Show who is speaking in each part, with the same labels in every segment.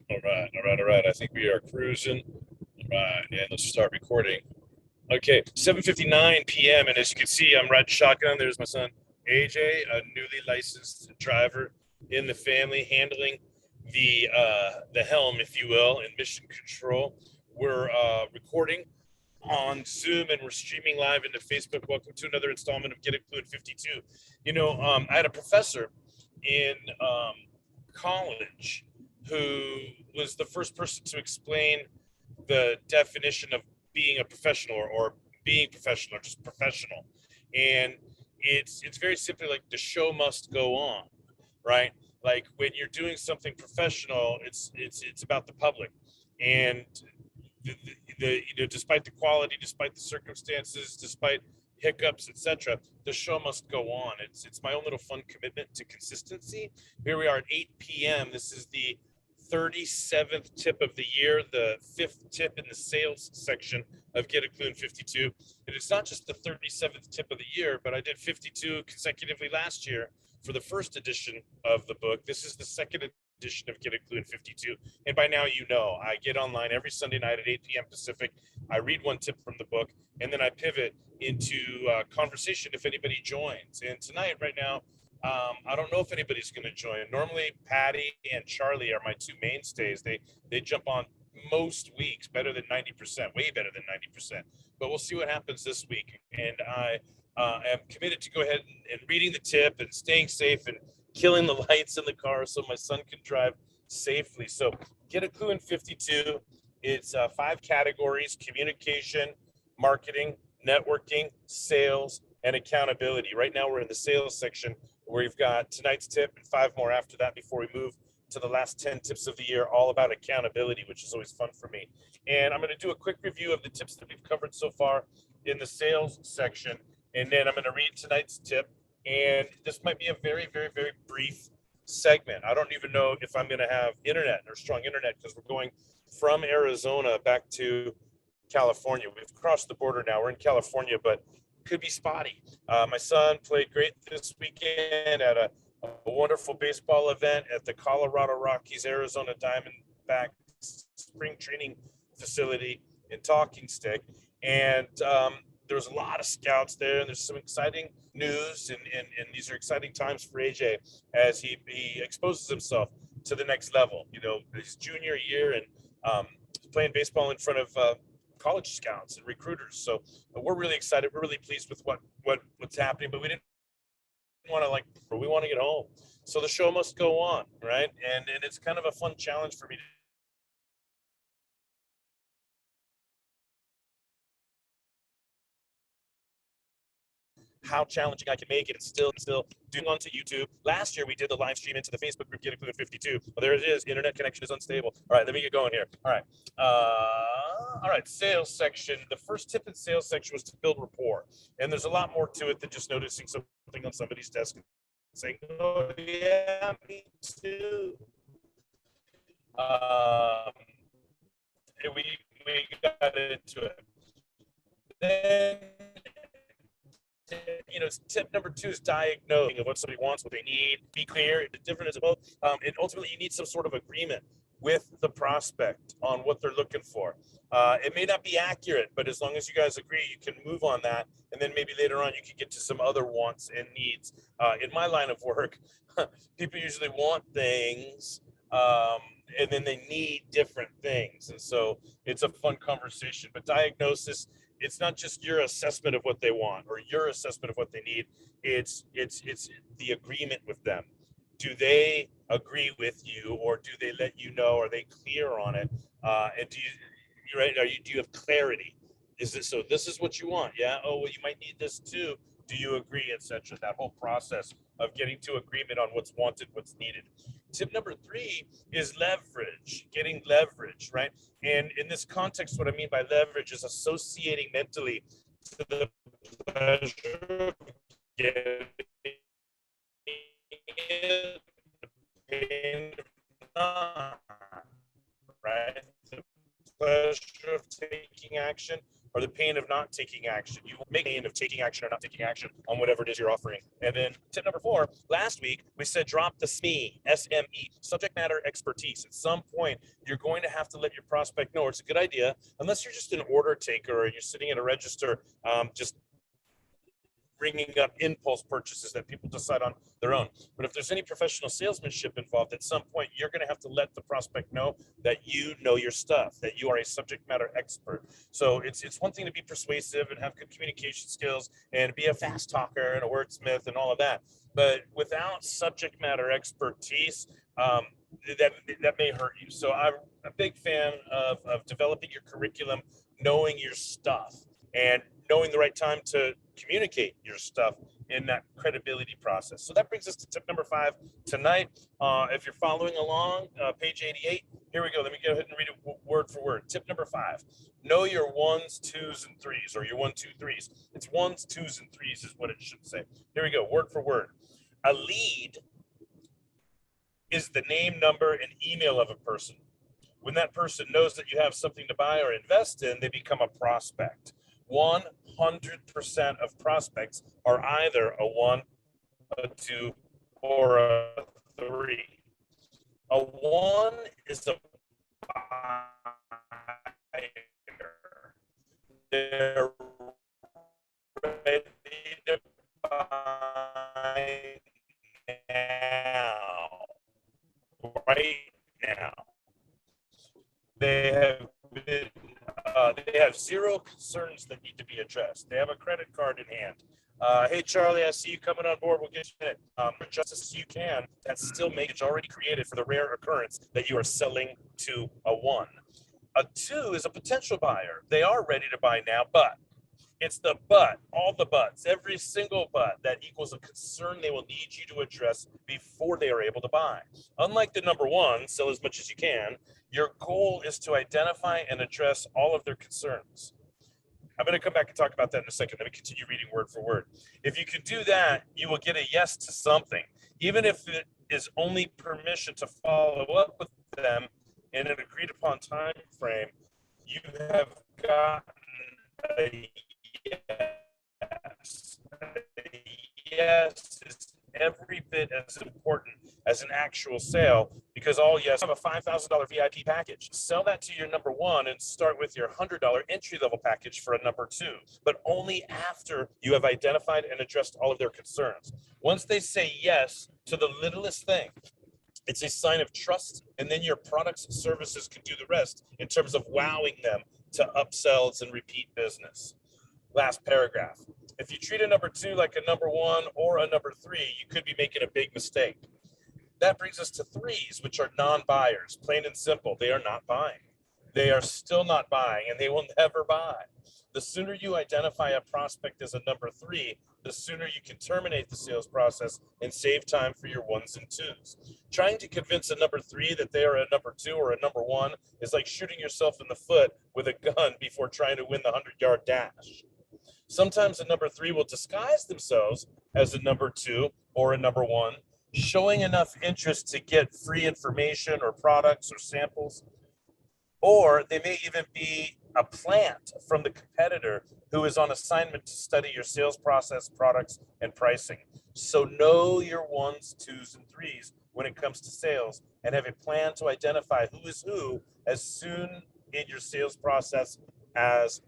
Speaker 1: All right. I think we are cruising. All right, and let's start recording. Okay, 7:59 p.m. And as you can see, I'm riding shotgun. There's my son AJ, a newly licensed driver in the family, handling the helm, if you will, in mission control. We're recording on Zoom and we're streaming live into Facebook. Welcome to another installment of Get It Klu in 52. I had a professor in college who was the first person to explain the definition of being a professional or being professional or just professional. And it's very simply like the show must go on, right? Like when you're doing something professional, it's about the public. And despite the quality, despite the circumstances, despite hiccups, etc., the show must go on. It's my own little fun commitment to consistency. Here we are at 8 p.m. This is the 37th tip of the year, the fifth tip in the sales section of Get a Clue in 52. And it's not just the 37th tip of the year, but I did 52 consecutively last year for the first edition of the book. This is the second edition of Get a Clue in 52. And by now, you know, I get online every Sunday night at 8 p.m. Pacific. I read one tip from the book, and then I pivot into conversation if anybody joins. And tonight, right now, I don't know if anybody's going to join. Normally, Patty and Charlie are my two mainstays. They jump on most weeks, better than 90%, way better than 90%. But we'll see what happens this week. And I am committed to go ahead and reading the tip and staying safe and killing the lights in the car so my son can drive safely. So Get a Clue in 52. It's 5 categories: communication, marketing, networking, sales, and accountability. Right now, we're in the sales section where we've got tonight's tip and 5 more after that before we move to the last 10 tips of the year, all about accountability, which is always fun for me. And I'm going to do a quick review of the tips that we've covered so far in the sales section. And then I'm going to read tonight's tip. And this might be a very, very, very brief segment. I don't even know if I'm going to have internet or strong internet because we're going from Arizona back to California. We've crossed the border now. We're in California, but could be spotty. My son played great this weekend at a wonderful baseball event at the Colorado Rockies Arizona Diamondback spring training facility in Talking Stick. And there was a lot of scouts there, and there's some exciting news, and these are exciting times for AJ as he exposes himself to the next level. You know, his junior year, and playing baseball in front of college scouts and recruiters. So we're really excited. We're really pleased with what's happening, but we didn't want to we want to get home. So the show must go on, right? And it's kind of a fun challenge for me how challenging I can make it and still doing onto YouTube. Last year we did the live stream into the Facebook group Get It Klu 52. Well, there it is. Internet connection is unstable. All right, let me get going here. All right. Sales section. The first tip in sales section was to build rapport, and there's a lot more to it than just noticing something on somebody's desk and saying, "Oh yeah, me too." Um, and we got into it. Then tip number 2 is diagnosing of what somebody wants, what they need. Be clear, the different as well. And ultimately, you need some sort of agreement with the prospect on what they're looking for. It may not be accurate, but as long as you guys agree, you can move on that. And then maybe later on, you can get to some other wants and needs. In my line of work, people usually want things. And then they need different things. And so it's a fun conversation. But diagnosis, it's not just your assessment of what they want or your assessment of what they need. It's the agreement with them. Do they agree with you, or do they let you know? Are they clear on it? And right? Do you have clarity? Is this so? This is what you want? Yeah. Oh well, you might need this too. Do you agree, etc.? That whole process of getting to agreement on what's wanted, what's needed. Tip number 3 is leverage, getting leverage, right? And in this context, what I mean by leverage is associating mentally to the pleasure of getting it, pain of not, right? The pleasure of taking action, or the pain of not taking action. You will make pain of taking action or not taking action on whatever it is you're offering. And then tip number 4, last week we said drop the SME, S-M-E, subject matter expertise. At some point, you're going to have to let your prospect know it's a good idea, unless you're just an order taker or you're sitting at a register, just bringing up impulse purchases that people decide on their own. But if there's any professional salesmanship involved, at some point, you're going to have to let the prospect know that you know your stuff, that you are a subject matter expert. So it's one thing to be persuasive and have good communication skills and be a fast talker and a wordsmith and all of that. But without subject matter expertise, that may hurt you. So I'm a big fan of developing your curriculum, knowing your stuff, and knowing the right time to communicate your stuff in that credibility process. So that brings us to tip number 5 tonight. If you're following along, page 88, here we go. Let me go ahead and read it word for word. Tip number 5, know your 1s, 2s, and 3s, or your 1, 2, 3s. It's 1s, 2s, and 3s is what it should say. Here we go, word for word. A lead is the name, number, and email of a person. When that person knows that you have something to buy or invest in, they become a prospect. 100% of prospects are either a 1, a 2, or a 3. A 1 is a buyer. They're ready to buy now, right now. They have zero concerns that need to be addressed. They have a credit card in hand. Hey, Charlie, I see you coming on board. We'll get you in it. Just as you can, that's still it's already created for the rare occurrence that you are selling to a 1. A 2 is a potential buyer. They are ready to buy now, but it's the but, all the buts, every single but that equals a concern they will need you to address before they are able to buy. Unlike the number 1, sell as much as you can, your goal is to identify and address all of their concerns. I'm going to come back and talk about that in a second. Let me continue reading word for word. If you can do that, you will get a yes to something, even if it is only permission to follow up with them in an agreed upon time frame. You have gotten a yes. Yes is every bit as important as an actual sale, because all yes have a $5,000 VIP package. Sell that to your number 1 and start with your $100 entry-level package for a number 2, but only after you have identified and addressed all of their concerns. Once they say yes to the littlest thing, it's a sign of trust, and then your products and services can do the rest in terms of wowing them to upsells and repeat business. Last paragraph. If you treat a number 2 like a number 1 or a number 3, you could be making a big mistake. That brings us to 3s, which are non-buyers. Plain and simple, they are not buying. They are still not buying, and they will never buy. The sooner you identify a prospect as a number 3, the sooner you can terminate the sales process and save time for your 1s and 2s. Trying to convince a number 3 that they are a number 2 or a number 1 is like shooting yourself in the foot with a gun before trying to win the 100-yard dash. Sometimes a number 3 will disguise themselves as a number 2 or a number 1, showing enough interest to get free information or products or samples. Or they may even be a plant from the competitor who is on assignment to study your sales process, products, and pricing. So know your 1s, 2s, and 3s when it comes to sales, and have a plan to identify who is who as soon in your sales process as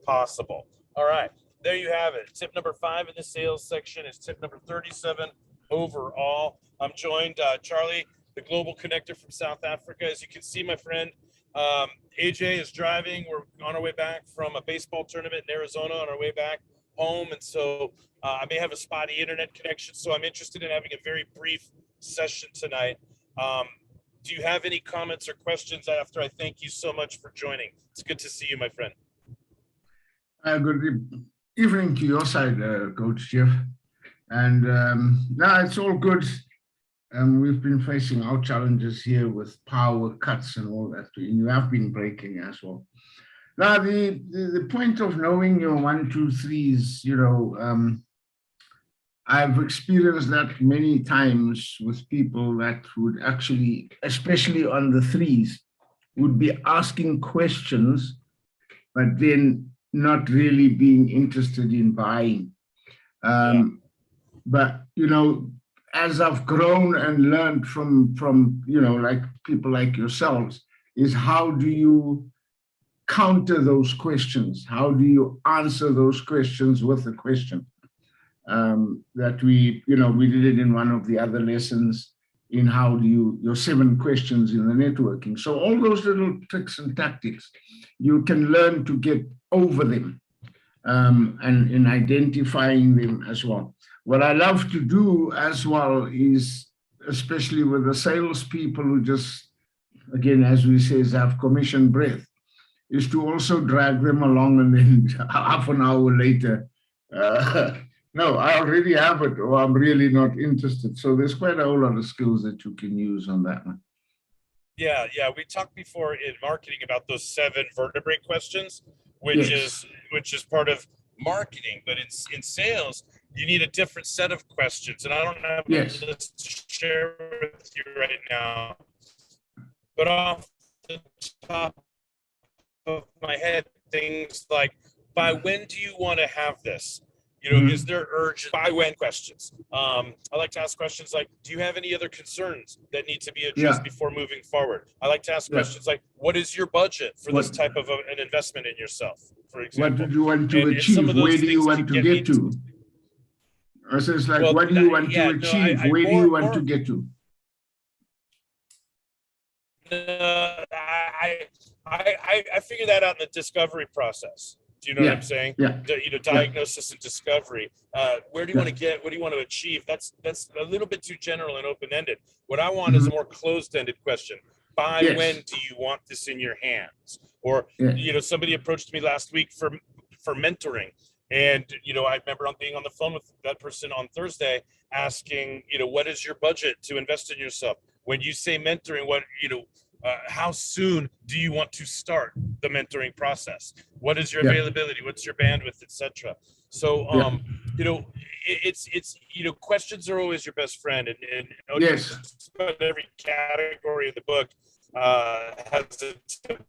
Speaker 1: possible. All right, there you have it. Tip number 5 in the sales section is tip number 37 overall. I'm joined, Charlie, the global connector from South Africa. As you can see, my friend, AJ is driving. We're on our way back from a baseball tournament in Arizona on our way back home. And so I may have a spotty internet connection. So I'm interested in having a very brief session tonight. Do you have any comments or questions after I thank you so much for joining? It's good to see you, my friend.
Speaker 2: Good evening to your side, Coach Jeff. And no, it's all good. We've been facing our challenges here with power cuts and all that. And you have been breaking as well. Now, the point of knowing your 1, 2, 3s, you know, I've experienced that many times with people that would actually, especially on the 3s, would be asking questions, but then not really being interested in buying.
Speaker 1: Yeah.
Speaker 2: But, as I've grown and learned from, like people like yourselves, is how do you counter those questions? How do you answer those questions with a question? That we did it in one of the other lessons in how do your 7 questions in the networking. So all those little tricks and tactics, you can learn to get over them, and in identifying them as well. What I love to do as well is, especially with the salespeople who just, again, as we say, have commission breath, is to also drag them along, and then half an hour later, uh, no, I already have it, or I'm really not interested. So there's quite a whole lot of skills that you can use on that one.
Speaker 1: Yeah, yeah. We talked before in marketing about those 7 vertebrae questions,
Speaker 2: Yes.
Speaker 1: which is part of marketing. But in sales, you need a different set of questions. And I don't have
Speaker 2: Yes.
Speaker 1: a list to share with you right now. But off the top of my head, things like, by when do you want to have this? Is there urgent by when questions? I like to ask questions like, do you have any other concerns that need to be addressed
Speaker 2: Yeah.
Speaker 1: before moving forward? I like to ask
Speaker 2: Yeah.
Speaker 1: questions like, what is your budget for
Speaker 2: What
Speaker 1: this type of an investment in yourself, for
Speaker 2: What
Speaker 1: example?
Speaker 2: did you want to
Speaker 1: And some
Speaker 2: achieve?
Speaker 1: of
Speaker 2: Where
Speaker 1: those
Speaker 2: do you
Speaker 1: things can
Speaker 2: want to
Speaker 1: get me
Speaker 2: get to? So it's like,
Speaker 1: well,
Speaker 2: what do you want to
Speaker 1: yeah, no,
Speaker 2: achieve?
Speaker 1: I
Speaker 2: Where do you want to
Speaker 1: more
Speaker 2: get to?
Speaker 1: I figure that out in the discovery process. Do you know what I'm
Speaker 2: Yeah.
Speaker 1: saying?
Speaker 2: Yeah. Yeah.
Speaker 1: Diagnosis and discovery. Where do you
Speaker 2: Yeah.
Speaker 1: want to get? What do you want to achieve? That's a little bit too general and open-ended. What I want is
Speaker 2: Mhm.
Speaker 1: a more closed-ended question. By when
Speaker 2: Yes.
Speaker 1: do you want this in your hands? Or
Speaker 2: Yeah.
Speaker 1: somebody approached me last week for mentoring, and I remember being on the phone with that person on Thursday, asking, what is your budget to invest in yourself? When you say mentoring, how soon do you want to start the mentoring process? What is your
Speaker 2: Yeah.
Speaker 1: availability? What's your bandwidth, etc.? So,
Speaker 2: Yeah.
Speaker 1: it's questions are always your best friend, and
Speaker 2: Yes.
Speaker 1: just about every category of the book has a tip